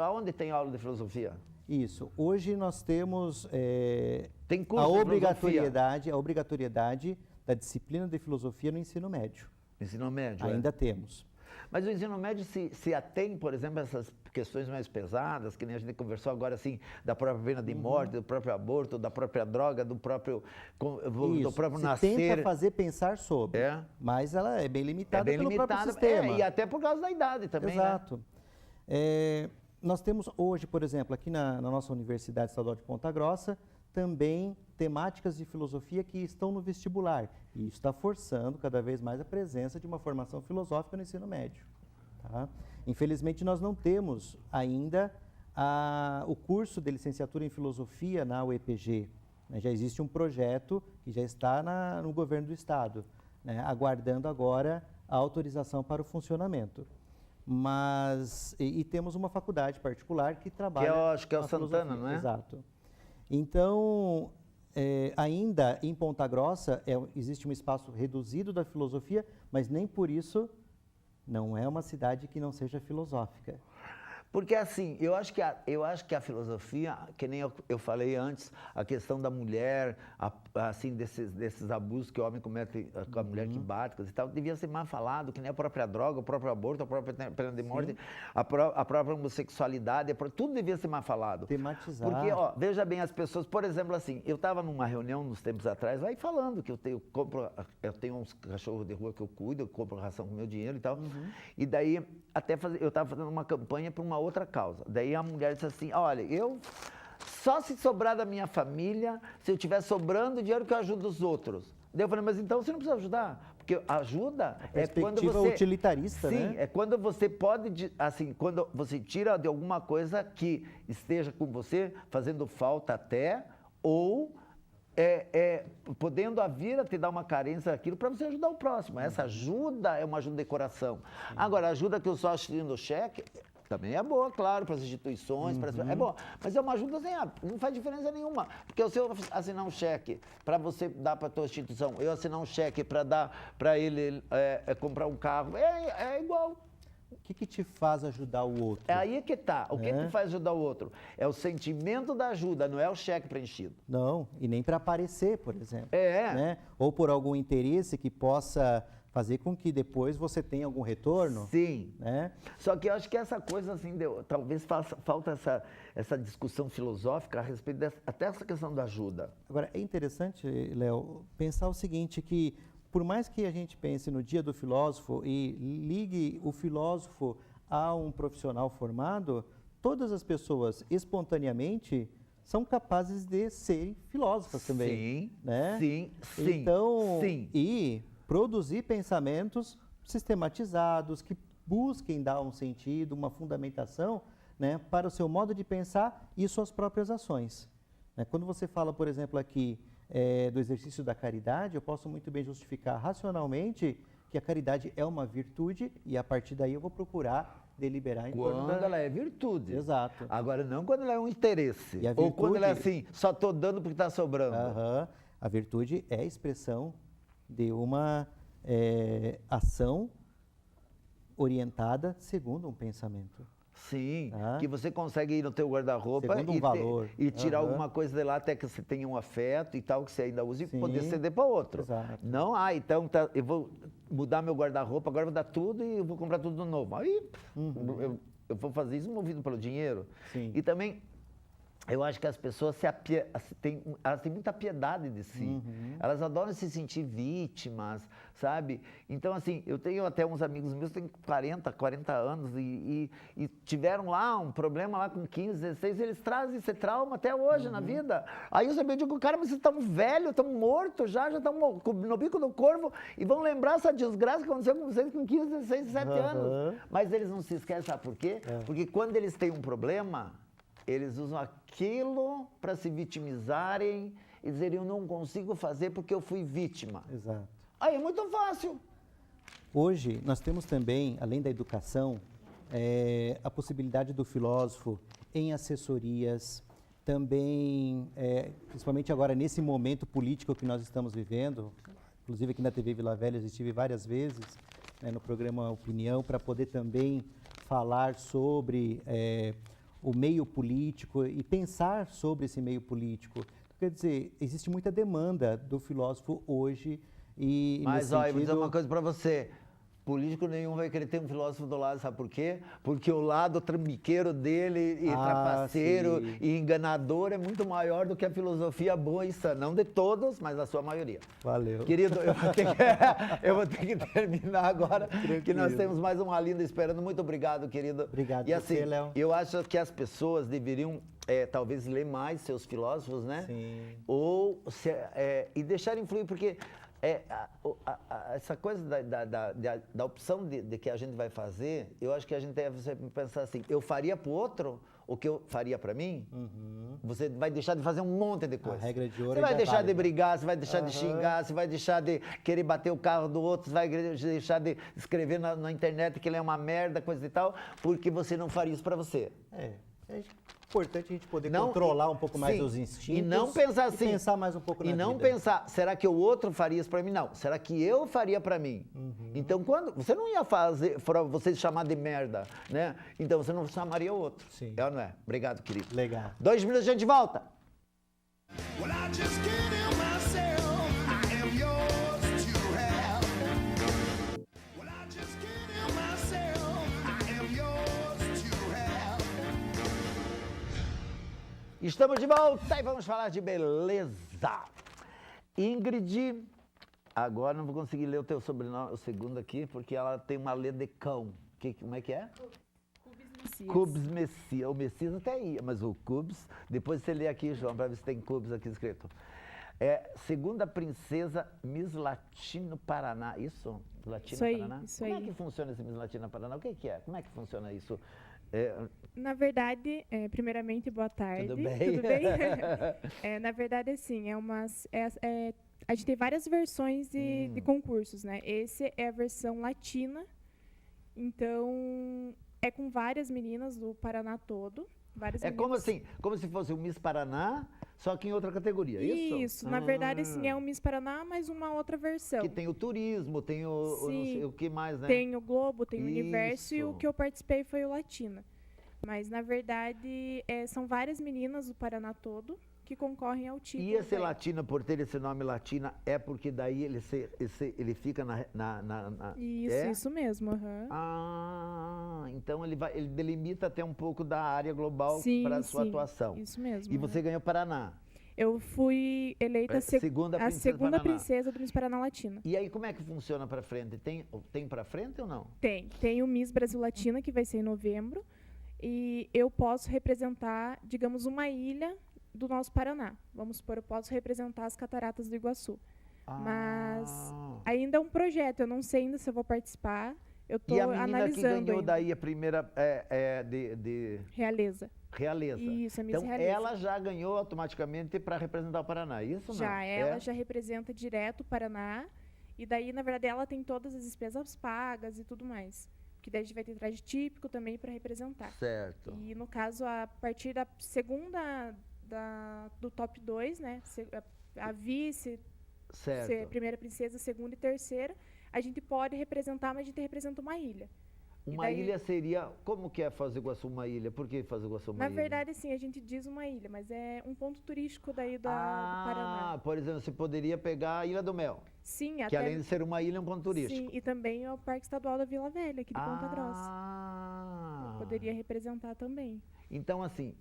aonde tem aula de filosofia?
Isso. Hoje nós temos
tem curso
a obrigatoriedade da disciplina de filosofia no ensino médio.
Ensino médio,
ainda temos.
Mas o ensino médio se atém, por exemplo, a essas questões mais pesadas, que nem a gente conversou agora, assim, da própria pena de morte, do próprio aborto, da própria droga, do próprio nascer.
Tenta fazer pensar sobre, mas ela é bem limitada pelo próprio sistema.
E até por causa da idade também,
exato. Né? Nós temos hoje, por exemplo, aqui na nossa Universidade Estadual de Ponta Grossa, também temáticas de filosofia que estão no vestibular. E isso está forçando cada vez mais a presença de uma formação filosófica no ensino médio. Tá? Infelizmente, nós não temos ainda o curso de licenciatura em filosofia na UEPG. Né? Já existe um projeto que já está no governo do estado, né? Aguardando agora a autorização para o funcionamento. Mas, e temos uma faculdade particular que trabalha...
Que eu acho que é o Santana, não é?
Exato. Então, ainda em Ponta Grossa, existe um espaço reduzido da filosofia, mas nem por isso não é uma cidade que não seja filosófica.
Porque assim, eu acho que a filosofia, que nem eu falei antes, a questão da mulher, assim, desses abusos que o homem comete com a mulher que bate, coisa e tal, devia ser mais falado, que nem a própria droga, o próprio aborto, a própria pena de morte, a própria homossexualidade, tudo devia ser mais falado.
Tematizar.
Porque, ó, veja bem, as pessoas, por exemplo, assim, eu estava numa reunião nos tempos atrás, lá e falando que eu tenho uns cachorros de rua que eu cuido, eu compro ração com meu dinheiro e tal, e daí eu estava fazendo uma campanha para uma outra causa. Daí a mulher disse assim, olha, eu só se sobrar da minha família, se eu tiver sobrando dinheiro que eu ajudo os outros. Daí eu falei, mas então você não precisa ajudar, porque ajuda é quando você...
utilitarista,
sim,
né?
é quando você pode, assim, quando você tira de alguma coisa que esteja com você, fazendo falta até, ou podendo a vir a te dar uma carência daquilo para você ajudar o próximo. Essa ajuda é uma ajuda de coração. Agora, a ajuda que eu só assino cheque também é boa, claro, para as instituições, é boa. Mas é uma ajuda assim, não faz diferença nenhuma. Porque se eu assinar um cheque para você dar para a tua instituição, eu assinar um cheque para dar para ele comprar um carro, é igual.
O que te faz ajudar o outro?
É aí que tá. O que te faz ajudar o outro? É o sentimento da ajuda, não é o cheque preenchido.
Não, e nem para aparecer, por exemplo.
É.
Né? Ou por algum interesse que possa fazer com que depois você tenha algum retorno.
Sim.
Né?
Só que eu acho que essa coisa, assim, talvez falta essa discussão filosófica a respeito até essa questão da ajuda.
Agora, é interessante, Léo, pensar o seguinte, que por mais que a gente pense no dia do filósofo e ligue o filósofo a um profissional formado, todas as pessoas espontaneamente são capazes de serem filósofas também.
Sim,
né?
sim.
Então,
sim.
E produzir pensamentos sistematizados que busquem dar um sentido, uma fundamentação, né, para o seu modo de pensar e suas próprias ações. Né? Quando você fala, por exemplo, aqui do exercício da caridade, eu posso muito bem justificar racionalmente que a caridade é uma virtude e a partir daí eu vou procurar deliberar em torno
Quando ela é virtude.
Exato.
Agora, não quando ela é um interesse.
E a
Ou quando
virtude-
ela é assim, só estou dando porque está sobrando.
Aham. A virtude é a expressão de uma ação orientada segundo um pensamento.
Sim,
Tá.
que você consegue ir no teu guarda-roupa
Segundo um valor.
e tirar
Aham.
alguma coisa de lá até que você tenha um afeto e tal, que você ainda use
Sim.
e poder ceder para outro.
Exato.
Não, então eu vou mudar meu guarda-roupa, agora eu vou dar tudo e eu vou comprar tudo novo. Aí eu vou fazer isso movido pelo dinheiro.
Sim.
E também eu acho que as pessoas elas têm muita piedade de si. Elas adoram se sentir vítimas, sabe? Então, assim, eu tenho até uns amigos meus que têm 40 anos e tiveram lá um problema lá com 15, 16, eles trazem esse trauma até hoje na vida. Aí eu digo, cara, mas vocês estão velhos, estão mortos já estão no bico do corvo e vão lembrar essa desgraça que aconteceu com vocês com 15, 16, 17 anos. Mas eles não se esquecem, sabe por quê? Porque quando eles têm um problema, eles usam aquilo para se vitimizarem e dizerem, eu não consigo fazer porque eu fui vítima.
Exato.
Aí é muito fácil.
Hoje, nós temos também, além da educação, a possibilidade do filósofo em assessorias, também, principalmente agora nesse momento político que nós estamos vivendo, inclusive aqui na TV Vila Velha eu estive várias vezes, né, no programa Opinião, para poder também falar sobre o meio político e pensar sobre esse meio político. Quer dizer, existe muita demanda do filósofo hoje e
Mas,
nesse
olha, eu vou dizer
sentido-
uma coisa para você. Político nenhum vai querer ter um filósofo do lado, sabe por quê? Porque o lado trambiqueiro dele, e trapaceiro,
sim.
e enganador é muito maior do que a filosofia boa e sã. Não de todos, mas da sua maioria.
Valeu.
Querido, eu vou ter que terminar agora, que nós
Tranquilo.
temos mais uma linda esperando. Muito obrigado, querido.
Obrigado
E assim,
você, Léo.
eu acho que as pessoas deveriam, talvez, ler mais seus filósofos, né?
Sim.
Ou e deixar influir, porque essa coisa da opção de que a gente vai fazer, eu acho que a gente deve sempre pensar assim, eu faria para o outro o que eu faria para mim? Você vai deixar de fazer um monte de coisa.
regra de ouro
Você vai
ainda é
deixar de
válida.
brigar, você vai deixar de xingar, você vai deixar de querer bater o carro do outro, você vai deixar de escrever na internet que ele é uma merda, coisa e tal, porque você não faria isso para você.
importante a gente poder
Não,
controlar um pouco mais
sim,
os instintos.
e não pensar assim,
E pensar mais um pouco na
e não
vida.
pensar, será que o outro faria isso para mim? Não, será que eu faria para mim? Então, quando você não ia fazer, para você chamar de merda, né? Então, você não chamaria o outro.
Sim.
É ou não é? Obrigado, querido.
Legal.
2 minutos, a gente volta.
Well, I just can't help myself. I am yours to have. Well, I just can't help myself. I am yours to have.
Estamos de volta e vamos falar de beleza. Ingrid, agora não vou conseguir ler o teu sobrenome, o segundo aqui, porque ela tem uma lê de cão. Como é que é? Cubes Messias. O Messias até ia, mas o Cubes, depois você lê aqui, João, para ver se tem Cubes aqui escrito. É segunda princesa Miss Latino Paraná. Isso? Latino
Isso aí,
Paraná?
isso
Como
aí.
é que funciona esse Miss Latino Paraná? O que é? Como é que funciona isso?
Na verdade, primeiramente, boa tarde.
Tudo bem?
Tudo bem? Na verdade, assim, a gente tem várias versões de concursos, né? Esse é a versão latina. Então, é com várias meninas do Paraná todo. Várias
É como
meninas.
assim, como se fosse o Miss Paraná, só que em outra categoria, isso?
Isso, na verdade, assim, é o Miss Paraná, mas uma outra versão.
Que tem o turismo, tem o não
Sim.
sei o que mais, né?
Tem o Globo, tem o Universo, e o
Isso.
que eu participei foi o Latina. Mas, na verdade, são várias meninas do Paraná todo que concorrem ao título.
E esse
daí.
Latina, por ter esse nome Latina, é porque daí ele fica na
Isso mesmo. Aham.
Ah, então ele delimita até um pouco da área global
Sim,
para a sua
sim,
atuação.
isso mesmo,
E
aham.
você ganhou Paraná.
Eu fui eleita
Segunda
a
princesa
segunda
Paraná.
princesa do Miss Paraná Latina.
E aí como é que funciona para frente? Tem para frente ou não?
Tem o Miss Brasil Latina, que vai ser em novembro, e eu posso representar, digamos, uma ilha do nosso Paraná. Vamos supor, eu posso representar as Cataratas do Iguaçu. Mas
Ah.
ainda é um projeto, eu não sei ainda se eu vou participar. Eu estou
E a menina que
analisando
ganhou
ainda.
daí a primeira de
Realeza.
Realeza.
Isso, a Miss
Então
Realeza.
ela já ganhou automaticamente para representar o Paraná, isso não?
Já, ela
É?
já representa direto o Paraná. E daí, na verdade, ela tem todas as despesas pagas e tudo mais. Que daí a gente vai ter traje típico também para representar.
Certo.
E no caso, a partir da segunda do top 2, né? A vice,
Certo.
primeira princesa, segunda e terceira, a gente pode representar, mas a gente representa uma ilha.
Uma
daí-
ilha seria. Como que é Foz do Iguaçu uma ilha? Por que Foz do Iguaçu uma
Na
ilha?
verdade, assim, a gente diz uma ilha, mas é um ponto turístico daí do Paraná.
Por exemplo, você poderia pegar a Ilha do Mel,
Sim,
que
até.
além de ser uma ilha, é um ponto turístico.
Sim, e também é o Parque Estadual da Vila Velha, aqui de Ponta Grossa.
Ah.
Poderia representar também.
Então, assim,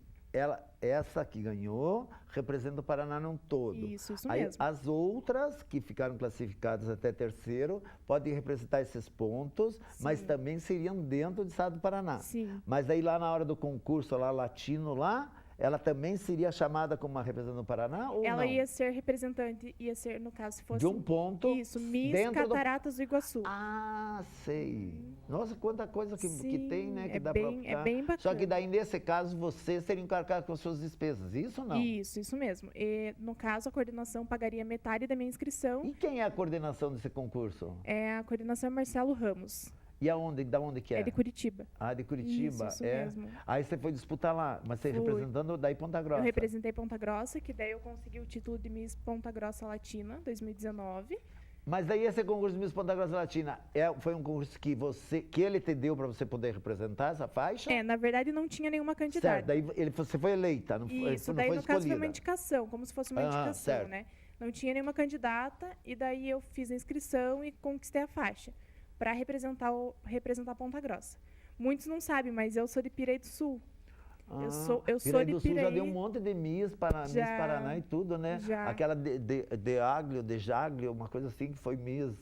essa que ganhou representa o Paraná num todo.
Isso
Aí,
mesmo.
as outras que ficaram classificadas até terceiro podem representar esses pontos, mas
Sim.
também seriam dentro do estado do Paraná.
Sim.
Mas aí lá na hora do concurso lá latino lá, ela também seria chamada como uma representante do Paraná ou
Ela
não?
ia ser representante, ia ser, no caso, se fosse.
De um ponto
Isso, Miss
dentro do...
Cataratas do Iguaçu.
Ah, sei. Nossa, quanta coisa que tem, né? Que
é
dá
bem-
pra
é
optar.
bem
Só que
bacana.
daí, nesse caso, você seria encarregado com as suas despesas. Isso ou não?
Isso mesmo. E, no caso, a coordenação pagaria metade da minha inscrição.
E quem é a coordenação desse concurso?
A coordenação é Marcelo Ramos,
E aonde, da onde que é?
é de Curitiba.
Ah, de Curitiba.
Isso
é.
mesmo.
Aí você foi disputar lá, mas você
Fui.
representando daí Ponta Grossa.
Eu representei Ponta Grossa, que daí eu consegui o título de Miss Ponta Grossa Latina, 2019.
Mas daí esse concurso de Miss Ponta Grossa Latina foi um concurso que ele te deu para você poder representar essa faixa?
Na verdade, não tinha nenhuma candidata.
Certo, daí você foi eleita, não foi,
Isso,
não
daí
foi
no caso foi uma
escolhida.
indicação, como se fosse uma
Ah,
indicação,
certo.
né? Não tinha nenhuma candidata, e daí eu fiz a inscrição e conquistei a faixa para representar Ponta Grossa. Muitos não sabem, mas eu sou de Pirei do Sul. Eu sou
Piraí
de
do Sul já
Pirei.
deu um monte de Miss Miss
Já.
Paraná e tudo, né?
Já.
Aquela de Jaglio, uma coisa assim, que foi Miss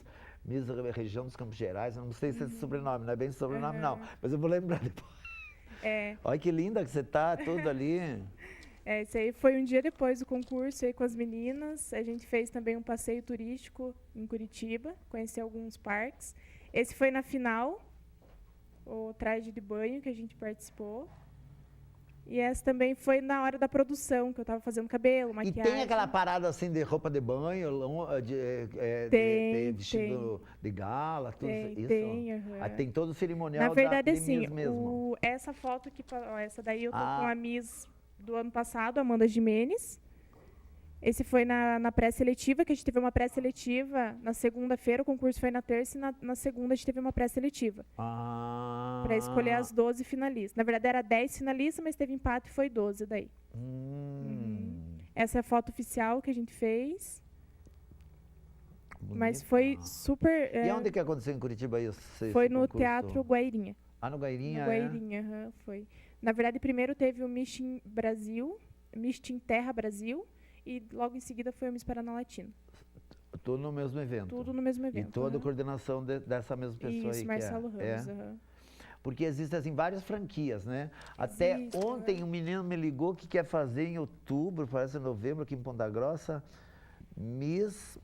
região dos Campos Gerais. Eu não sei se é esse sobrenome, não é bem esse sobrenome, não. Mas eu vou lembrar depois. Olha que linda que você tá, tudo ali.
Esse aí foi um dia depois do concurso, aí com as meninas. A gente fez também um passeio turístico em Curitiba, conheci alguns parques. Esse foi na final, o traje de banho que a gente participou. E essa também foi na hora da produção, que eu estava fazendo cabelo,
E
maquiagem.
tem aquela parada assim de roupa de banho, de
Tem,
vestido de gala, tudo
Tem,
isso?
tem, aham.
Aí tem todo o cerimonial
Na verdade,
de
assim,
Miss mesmo.
essa foto aqui, essa daí eu tô com a Miss do ano passado, Amanda Jimenez. Esse foi na pré-seletiva, que a gente teve uma pré-seletiva na segunda-feira, o concurso foi na terça, e na segunda a gente teve uma pré-seletiva. Para escolher as 12 finalistas. Na verdade, era 10 finalistas, mas teve empate e foi 12 daí. Essa é a foto oficial que a gente fez. Mas
Bonito.
foi super...
E onde que aconteceu em Curitiba isso?
Foi no Teatro Guairinha.
Ah, no Guairinha,
No Guairinha, aham, foi. Na verdade, primeiro teve o Miss Teen Brasil, Miss Teen Terra Brasil, e logo em seguida foi o Miss Paraná Latino.
Tudo no mesmo evento.
Tudo no mesmo
E
evento.
toda a
aham.
coordenação dessa mesma pessoa
Isso,
aí.
Marcelo
que é.
Ramos. aham.
Porque existem assim, várias franquias, né? Até
Existe,
ontem um menino me ligou que quer fazer em outubro, parece novembro, aqui em Ponta Grossa, Miss...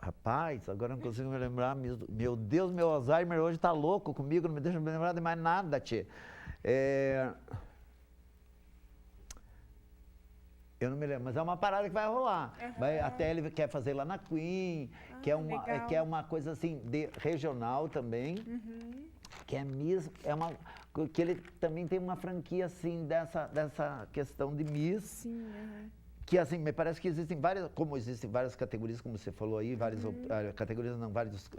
Rapaz, agora não consigo me lembrar. Meu Deus, meu Alzheimer hoje tá louco comigo, não me deixa me lembrar de mais nada, tchê. Eu não me lembro, mas é uma parada que vai rolar. Até ele quer fazer lá na Queen, que é
legal.
uma coisa assim, regional também. Que é Miss, que ele também tem uma franquia assim dessa questão de Miss.
Sim, aham.
Que assim, me parece que existem várias categorias, como você falou aí, várias categorias, não, vários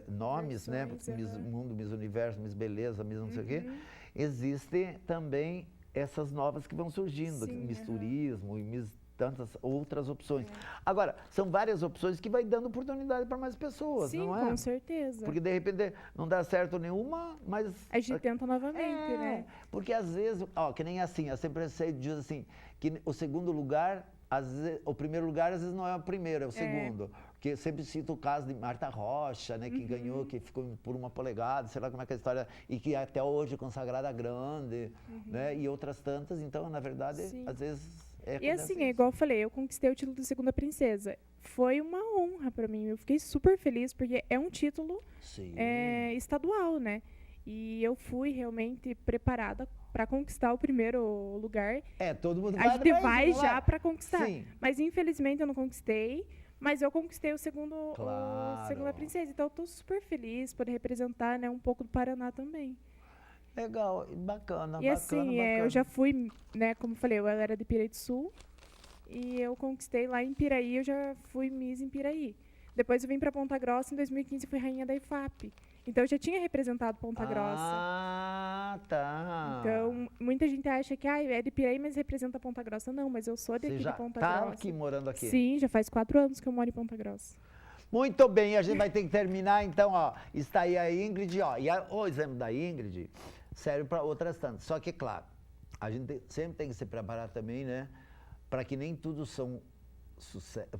nomes, né?
Versões,
Miss
aham.
Mundo, Miss Universo, Miss Beleza, Miss não sei o quê. Existem também essas novas que vão surgindo,
Sim,
Miss
aham.
Turismo e Miss tantas outras opções. Agora, são várias opções que vai dando oportunidade para mais pessoas,
Sim,
não é?
com certeza.
Porque de repente não dá certo nenhuma, mas
A gente tenta novamente, né?
porque às vezes, que nem assim, eu sempre diz assim, que o segundo lugar, às vezes, o primeiro lugar às vezes não é o primeiro, é o segundo. Porque eu sempre cito o caso de Marta Rocha, né, que ganhou, que ficou por 1 polegada, sei lá como é que é a história, e que até hoje é consagrada grande, né, e outras tantas. Então, na verdade,
Sim.
às vezes
E
acontece
assim,
isso.
é igual eu falei, eu conquistei o título de segunda princesa. Foi uma honra pra mim. Eu fiquei super feliz, porque é um título
Sim.
estadual, né? E eu fui realmente preparada para conquistar o primeiro lugar.
Todo mundo
A gente
pra
vai
isso, não
já
é?
para conquistar.
Sim.
Mas infelizmente eu não conquistei. Mas eu conquistei o
Claro.
segunda princesa. Então eu tô super feliz por representar, né, um pouco do Paraná também.
Legal, bacana,
E assim,
bacana.
eu já fui, né, como eu falei, eu era de Piraí do Sul. E eu conquistei lá em Piraí, eu já fui Miss em Piraí. Depois eu vim para Ponta Grossa, em 2015 eu fui rainha da IFAP. Então eu já tinha representado Ponta Grossa.
Ah, tá.
Então, muita gente acha que é de Piraí, mas representa Ponta Grossa. Não, mas eu sou
Você
daqui
já
de Ponta
tá
Grossa.
aqui, morando aqui?
Sim, já faz 4 anos que eu moro em Ponta Grossa.
Muito bem, a gente vai ter que terminar, então, está aí a Ingrid, e o exemplo da Ingrid serve para outras tantas. Só que, claro, a gente sempre tem que se preparar também, né, para que nem tudo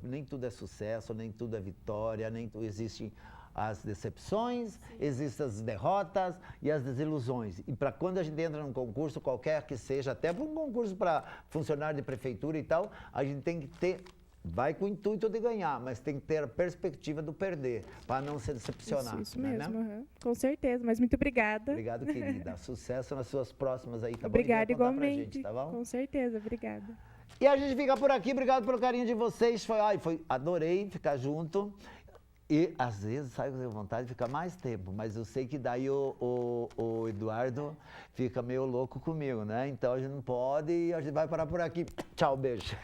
nem tudo é sucesso, nem tudo é vitória, existem as decepções, existem as derrotas e as desilusões. E para quando a gente entra num concurso, qualquer que seja, até para um concurso para funcionário de prefeitura e tal, a gente tem que ter, vai com o intuito de ganhar, mas tem que ter a perspectiva do perder, para não se decepcionar.
Isso
né,
mesmo,
né?
aham. Com certeza, mas muito obrigada.
Obrigado, querida. Sucesso nas suas próximas aí, tá
Obrigada
bom? E venha contar pra
igualmente.
gente, tá bom?
Com certeza, obrigada.
E a gente fica por aqui, obrigado pelo carinho de vocês. Adorei ficar junto. E às vezes sai com vontade de ficar mais tempo, mas eu sei que daí o Eduardo fica meio louco comigo, né? Então a gente não pode e a gente vai parar por aqui. Tchau, beijo.